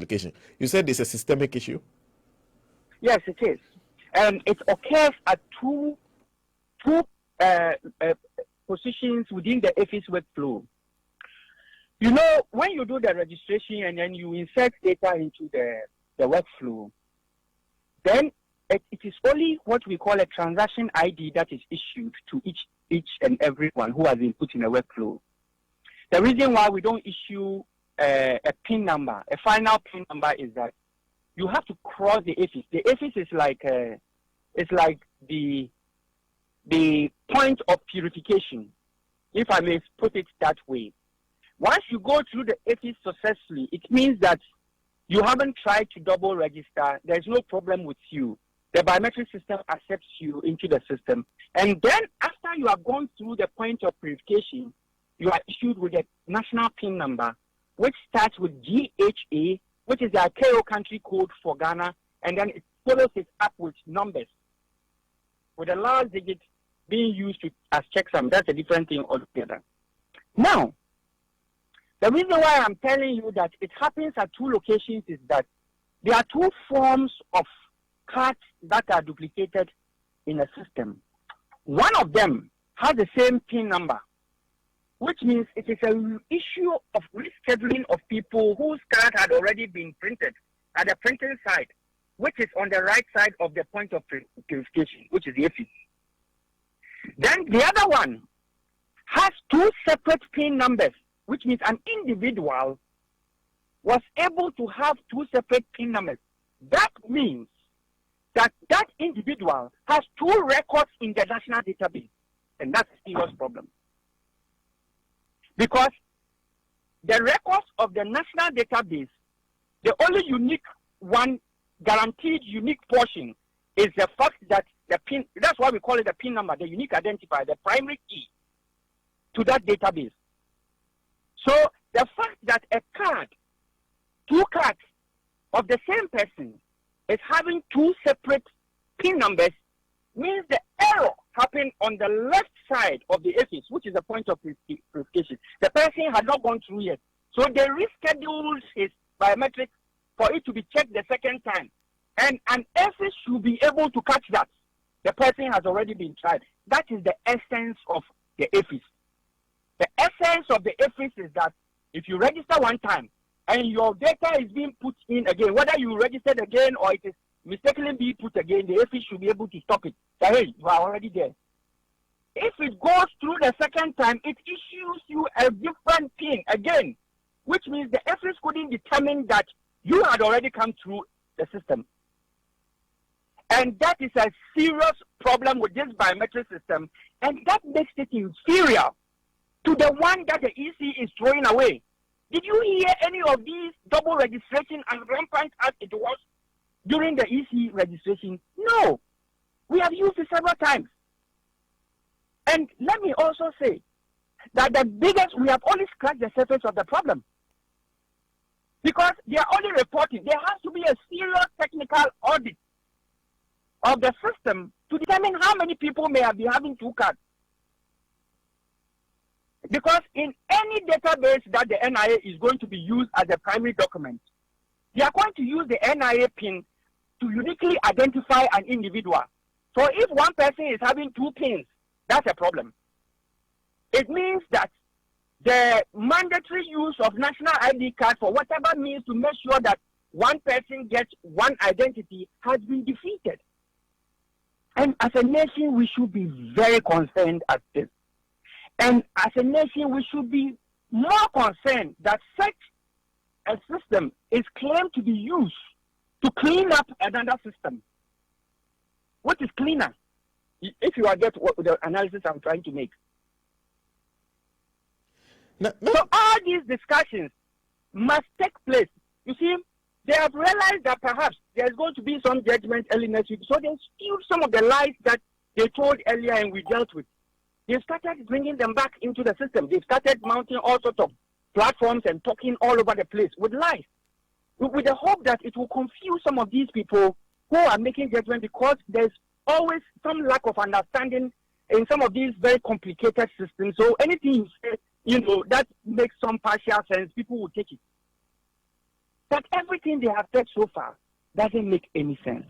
duplication. You said it's a systemic issue? Yes, it is. It occurs at two positions within the AFIS workflow. You know, when you do the registration and then you insert data into the workflow, then it is only what we call a transaction ID that is issued to each and everyone who has been put in a workflow. The reason why we don't issue a PIN number, a final PIN number, is that you have to cross the AFIS. The AFIS is like the point of purification, if I may put it that way. Once you go through the AFIS successfully, it means that you haven't tried to double register. There's no problem with you. The biometric system accepts you into the system. And then after you have gone through the point of purification, you are issued with a national PIN number, which starts with GHA, which is the ICAO country code for Ghana, and then it follows it up with numbers, with the last digit being used as checksum. That's a different thing altogether. Now, the reason why I'm telling you that it happens at two locations is that there are two forms of cards that are duplicated in a system. One of them has the same PIN number, which means it is an issue of rescheduling of people whose card had already been printed at the printing side, which is on the right side of the point of purification, which is the AFIS. Then the other one has two separate PIN numbers, which means an individual was able to have two separate PIN numbers. That means that individual has two records in the national database, and that's a serious problem. Because the records of the national database, the only unique one, guaranteed unique portion, is the fact that the PIN, that's why we call it the PIN number, the unique identifier, the primary key to that database. So the fact that two cards of the same person is having two separate PIN numbers means the error happened on the left side of the AFIS, which is the point of purification. The person had not gone through yet. So they rescheduled his biometrics for it to be checked the second time. And an AFIS should be able to catch that. The person has already been tried. That is the essence of the AFIS. The essence of the AFIS is that if you register one time and your data is being put in again, whether you registered again or it is mistakenly being put again, the AFIS should be able to stop it. So, hey, you are already there. If it goes through the second time, it issues you a different PIN again, which means the AFIS couldn't determine that you had already come through the system. And that is a serious problem with this biometric system, and that makes it inferior to the one that the EC is throwing away. Did you hear any of these double registration and rampant as it was during the EC registration? No. We have used it several times. And let me also say that we have only scratched the surface of the problem. Because they are only reporting. There has to be a serious technical audit of the system to determine how many people may have been having two cards. Because in any database that the NIA is going to be used as a primary document, they are going to use the NIA PIN to uniquely identify an individual. So if one person is having two PINs, that's a problem. It means that the mandatory use of national ID card for whatever means to make sure that one person gets one identity has been defeated. And as a nation, we should be very concerned at this. And as a nation, we should be more concerned that such a system is claimed to be used to clean up another system. What is cleaner? If you get what the analysis I'm trying to make. No. So all these discussions must take place. You see, they have realized that perhaps there's going to be some judgment early next week. So they steal some of the lies that they told earlier and we dealt with. They started bringing them back into the system. They started mounting all sorts of platforms and talking all over the place with lies, with the hope that it will confuse some of these people who are making judgment, because there's always some lack of understanding in some of these very complicated systems. So anything you say, that makes some partial sense, people will take it. that everything they have said so far doesn't make any sense.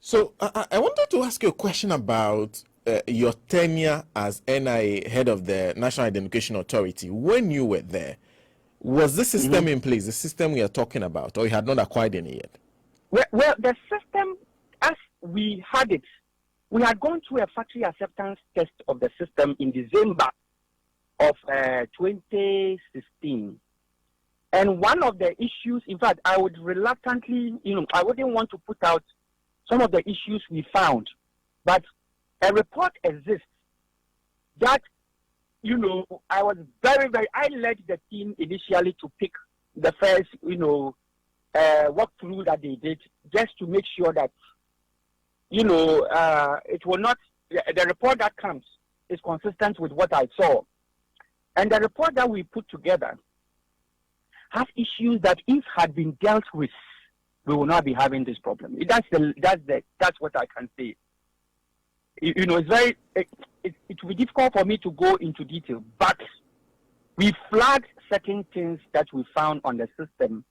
So I wanted to ask you a question about your tenure as NIA, head of the National Identification Authority. When you were there, was the system in place, the system we are talking about, or you had not acquired any yet? Well, the system, as we had it, we had gone through a factory acceptance test of the system in December of 2016. And one of the issues, in fact, I would reluctantly, I wouldn't want to put out some of the issues we found, but a report exists that, I was I led the team initially to pick the first, walkthrough that they did, just to make sure that, it will not, the report that comes is consistent with what I saw. And the report that we put together has issues that if had been dealt with, we will not be having this problem. That's what I can say. It will be difficult for me to go into detail, but we flagged certain things that we found on the system,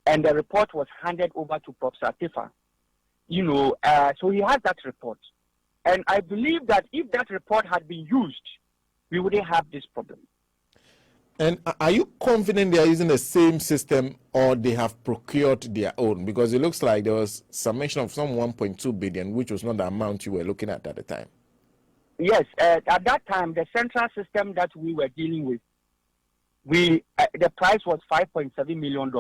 and the report was handed over to Professor Tifa. So he has that report, and I believe that if that report had been used, we wouldn't have this problem. And are you confident they are using the same system, or they have procured their own? Because it looks like there was some mention of some 1.2 billion, which was not the amount you were looking at the time. Yes, at that time, the central system that we were dealing with, the price was $5.7 million.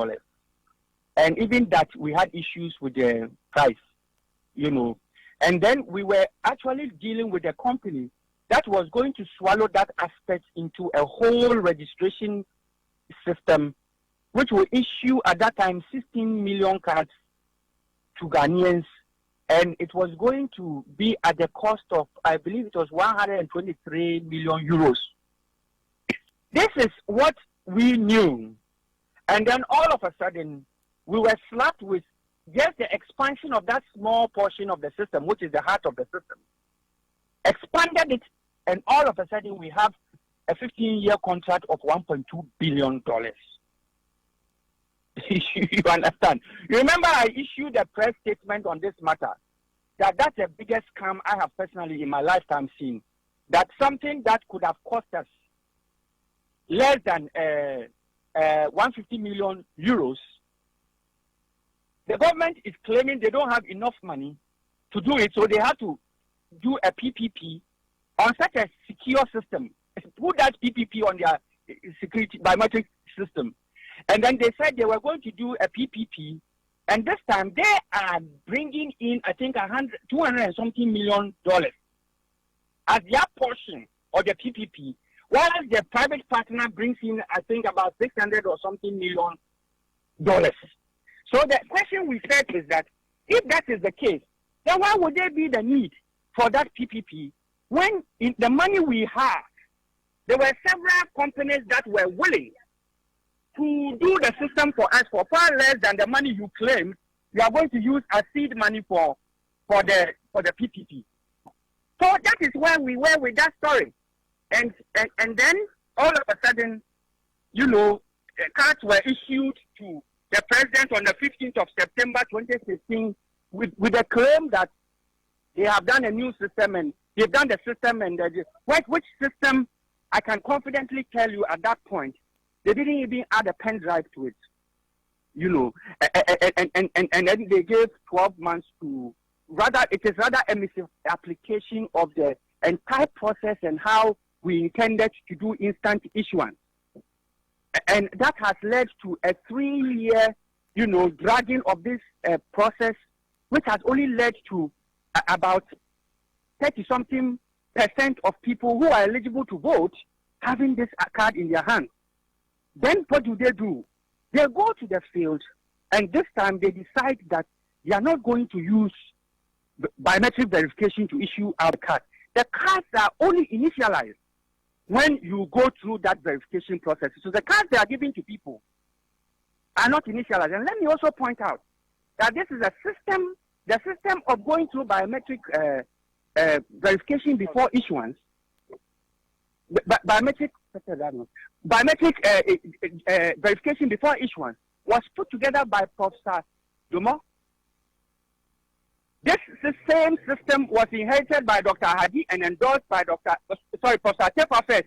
And even that, we had issues with the price, And then we were actually dealing with a company that was going to swallow that aspect into a whole registration system, which will issue at that time 16 million cards to Ghanaians, and it was going to be at the cost of, I believe it was 123 million euros. This is what we knew. And then all of a sudden, we were slapped with just the expansion of that small portion of the system, which is the heart of the system. Expanded it, and all of a sudden we have a 15-year contract of $1.2 billion. You understand? You remember I issued a press statement on this matter, that's the biggest scam I have personally in my lifetime seen. That something that could have cost us less than 150 million euros, the government is claiming they don't have enough money to do it, so they have to do a PPP on such a secure system. Put that PPP on their security biometric system. And then they said they were going to do a PPP, and this time they are bringing in, I think, 200 and something million dollars as their portion of the PPP, while the private partner brings in, I think, about 600 or something million dollars. So the question we said is that if that is the case, then why would there be the need for that PPP when in the money we have, there were several companies that were willing to do the system for us for far less than the money you claim you are going to use as seed money for the PPP. So that is where we were with that story. And then all of a sudden, cards were issued to the president on the 15th of September 2016 with a claim that they have done a new system, and they've done the system, and which system, I can confidently tell you at that point, they didn't even add a pen drive to it, and then they gave 12 months to, it is rather a misapplication of the entire process and how we intended to do instant issuance. And that has led to a 3-year, dragging of this process, which has only led to about 30-something% of people who are eligible to vote having this card in their hands. Then what do? They go to the field, and this time they decide that they are not going to use biometric verification to issue out cards. The cards are only initialized when you go through that verification process. So the cards they are giving to people are not initialized. And let me also point out that this is a system, the system of going through biometric verification before issuance. Biometric biometric verification before issuance was put together by Professor Dumo. This same system was inherited by Dr. Hadi and endorsed by Professor Tepa first,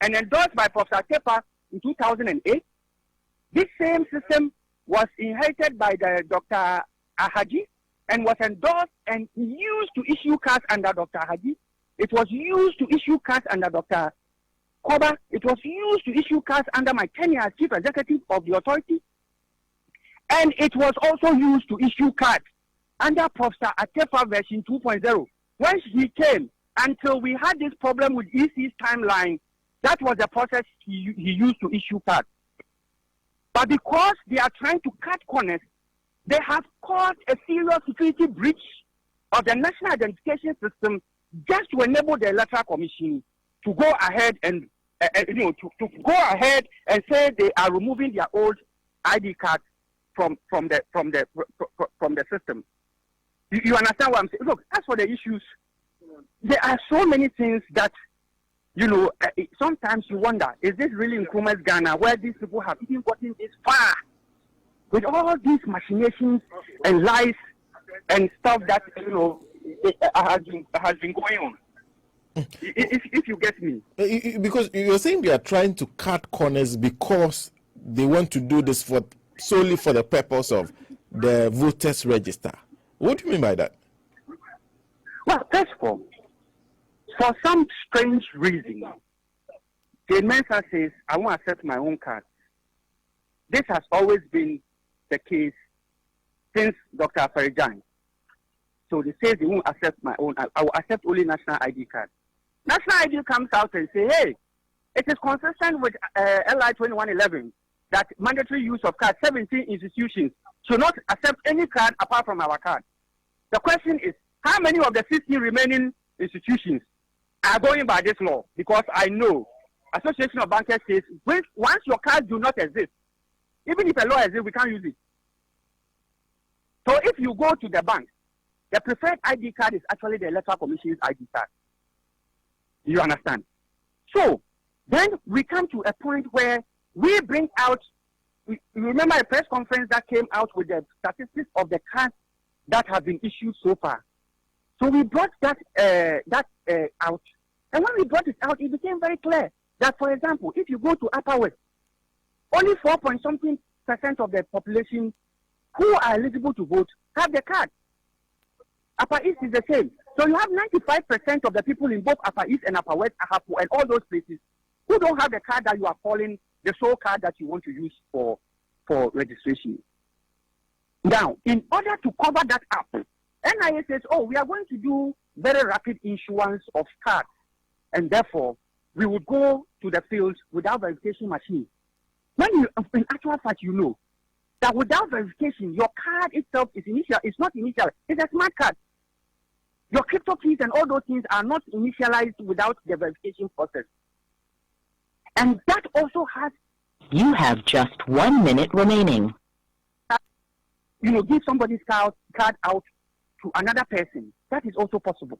and endorsed by Professor Tepa in 2008. This same system was inherited by Dr. Ahadi and was endorsed and used to issue cards under Dr. Ahadi. It was used to issue cards under Dr. Koba. It was used to issue cards under my tenure as Chief Executive of the authority. And it was also used to issue cards under Professor Atefa version 2.0. When he came, until we had this problem with EC's timeline, that was the process he used to issue cards. But because they are trying to cut corners, they have caused a serious security breach of the national identification system just to enable the Electoral Commission to go ahead and to go ahead and say they are removing their old ID cards from the system. You understand what I'm saying? Look, as for the issues, there are so many things that, sometimes you wonder, is this really Nkrumah's Ghana where these people have even gotten this far with all these machinations and lies and stuff that, has been going on? If you get me. Because you're saying they are trying to cut corners because they want to do this solely for the purpose of the voters register. What do you mean by that? Well, first of all, for some strange reason, the Mensa says, I want to accept my own card. This has always been the case since Dr. Farijan. So they say they won't accept my own. I will accept only national ID card. National ID comes out and say, hey, it is consistent with LI 2111 that mandatory use of cards, 17 institutions should not accept any card apart from our card. The question is, how many of the 16 remaining institutions are going by this law? Because I know Association of Bankers says, once your cards do not exist, even if a law exists, we can't use it. So if you go to the bank, the preferred ID card is actually the Electoral Commission's ID card. You understand? So then we come to a point where we bring out, you remember a press conference that came out with the statistics of the cards that have been issued so far. So we brought that out. And when we brought it out, it became very clear that, for example, if you go to Upper West, only 4-point-something% of the population who are eligible to vote have the card. Upper East is the same. So you have 95% of the people in both Upper East and Upper West, Ahapu, and all those places who don't have the card that you are calling the sole card that you want to use for registration. Now, in order to cover that up, NIA says, we are going to do very rapid issuance of cards, and therefore we would go to the field without verification machine. When you, in actual fact, you know that without verification, your card itself is initial. It's not initial. It's a smart card. Your crypto keys and all those things are not initialized without the verification process. And that also has... You have just 1 minute remaining. Give somebody's card out to another person. That is also possible.